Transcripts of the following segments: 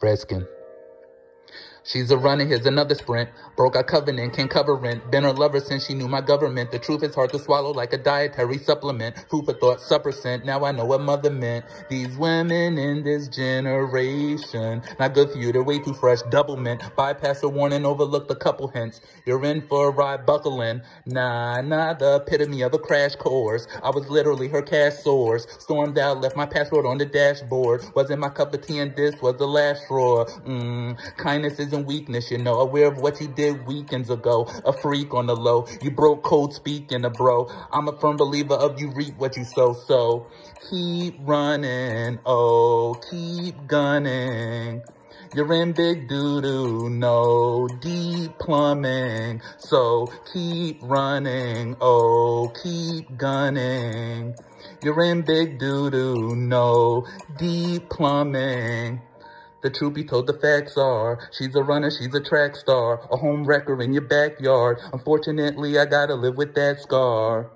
Redskin. She's a runner, here's another sprint. Broke our covenant, can't cover rent. Been her lover since she knew my government. The truth is hard to swallow like a dietary supplement. Food for thought, suppercent, now I know what mother meant. These women in this generation, not good for you, they're way too fresh, double mint. Bypass a warning, overlook the couple hints. You're in for a ride, buckle in. Nah, the epitome of a crash course. I was literally her cash source. Stormed out, left my passport on the dashboard. Wasn't my cup of tea and this was the last straw. Kindness isn't weakness, you know, aware of what you did weekends ago, a freak on the low, you broke code speaking a bro, I'm a firm believer of you reap what you sow, so keep running, oh, keep gunning, you're in big doo-doo, no deep plumbing, so keep running, oh, keep gunning, you're in big doo-doo, no deep plumbing. The truth be told, the facts are, she's a runner, she's a track star, a home wrecker in your backyard. Unfortunately, I gotta live with that scar.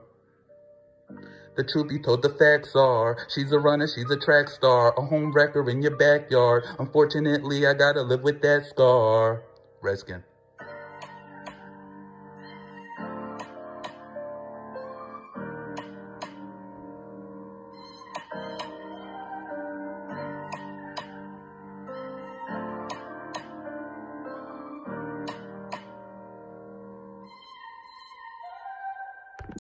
The truth be told, the facts are, she's a runner, she's a track star, a home wrecker in your backyard. Unfortunately, I gotta live with that scar. Redskin.